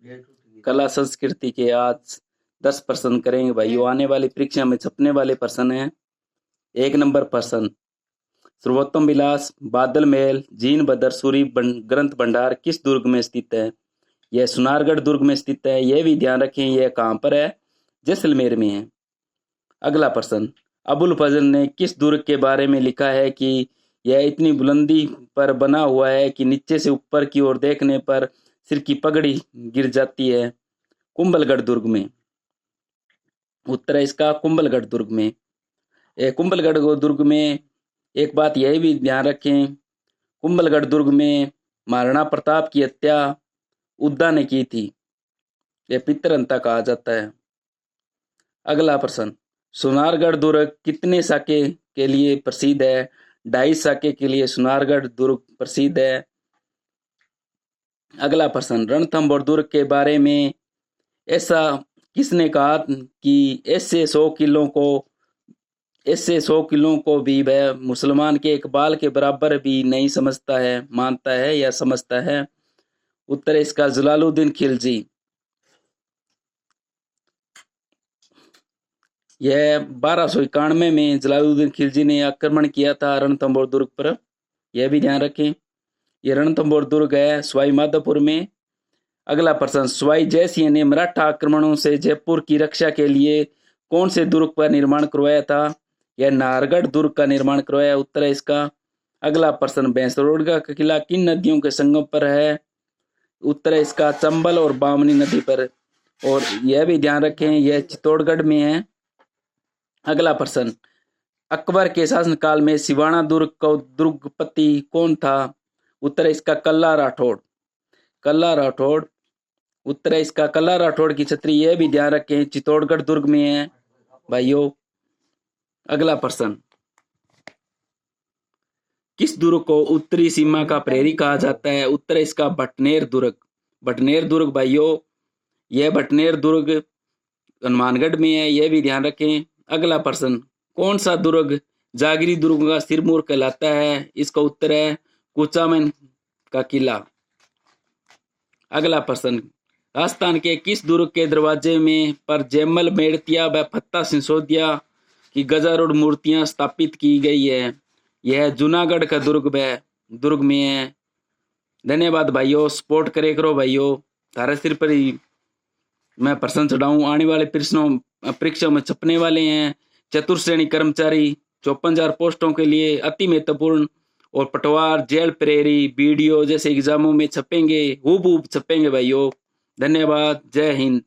कला संस्कृति के आज 10 प्रश्न करेंगे भाइयों। आने वाली परीक्षा में छपने वाले प्रश्न हैं। 1 नंबर प्रश्न, सर्वोत्तम विलास, बादल महल, जीन बदर, सूरी ग्रंथ भंडार किस दुर्ग में स्थित है? यह सुनारगढ़ दुर्ग में स्थित है। यह भी ध्यान रखें, यह कहाँ पर है? जैसलमेर में है। अगला प्रश्न, अबुल फजल ने किस दुर्ग के बारे में लिखा है कि यह इतनी बुलंदी पर बना हुआ है कि नीचे से ऊपर की ओर देखने पर सिर की पगड़ी गिर जाती है? कुंभलगढ़ दुर्ग में। उत्तर है इसका कुंभलगढ़ दुर्ग में। कुंभलगढ़ दुर्ग में एक बात यह भी ध्यान रखें, कुंभलगढ़ दुर्ग में महाराणा प्रताप की हत्या उद्दा ने की थी। यह पितरहंता कहा जाता है। अगला प्रश्न, सुनारगढ़ दुर्ग कितने साके के लिए प्रसिद्ध है? 2.5 साके के लिए सुनारगढ़ दुर्ग प्रसिद्ध है। अगला प्रश्न, रणथंभौर दुर्ग के बारे में ऐसा किसने कहा कि ऐसे 100 किलों को भी वह मुसलमान के एक बाल के बराबर भी नहीं समझता है, मानता है या समझता है? उत्तर इसका जलालुद्दीन खिलजी। यह 1291 में जलालुद्दीन खिलजी ने आक्रमण किया था रणथंभौर दुर्ग पर। यह भी ध्यान रखें। यह रणथंभौर दुर्ग है सवाई माधोपुर में। अगला प्रश्न, सवाई जय सिंह ने मराठा आक्रमणों से जयपुर की रक्षा के लिए कौन से दुर्ग का निर्माण करवाया था? यह नाहरगढ़ दुर्ग का निर्माण करवाया। उत्तर है इसका। अगला प्रश्न, भैंसरोड का किला किन नदियों के संगम पर है? उत्तर है इसका चंबल और बामनी नदी पर। और यह भी ध्यान रखें, यह चित्तौड़गढ़ में है। अगला प्रश्न, अकबर के शासनकाल में सिवाना दुर्ग का दुर्गपति कौन था? उत्तर है इसका कल्ला राठौड़। कल्ला राठौड़। उत्तर है इसका कल्ला राठौड़ की छतरी। यह भी ध्यान रखें, चित्तौड़गढ़ दुर्ग में है भाइयों। अगला प्रश्न, किस दुर्ग को उत्तरी सीमा का प्रहरी कहा जाता है? उत्तर है इसका भटनेर दुर्ग। भटनेर दुर्ग भाइयों, यह भटनेर दुर्ग हनुमानगढ़ में है। यह भी ध्यान रखें। अगला प्रश्न, कौन सा दुर्ग जागीरी दुर्ग का सिरमौर कहलाता है? इसका उत्तर है कुचामन का किला। अगला प्रश्न, राजस्थान के किस दुर्ग के दरवाजे में पर जयमल मेड़तिया व फत्ता सिसोदिया की गजारूढ़ मूर्तियां स्थापित की गई है? यह जूनागढ़ का दुर्ग में है। धन्यवाद भाइयों। सपोर्ट करे करो भाइयों। तारा सिर पर ही मैं प्रश्न चढ़ाऊं। आने वाले परीक्षा में छपने वाले हैं। चतुर्श्रेणी कर्मचारी 54,000 पोस्टों के लिए अति महत्वपूर्ण और पटवार, जेल प्रहरी, बीडीओ जैसे एग्जामों में छपेंगे, हूबहूब छपेंगे भाइयों। धन्यवाद। जय हिंद।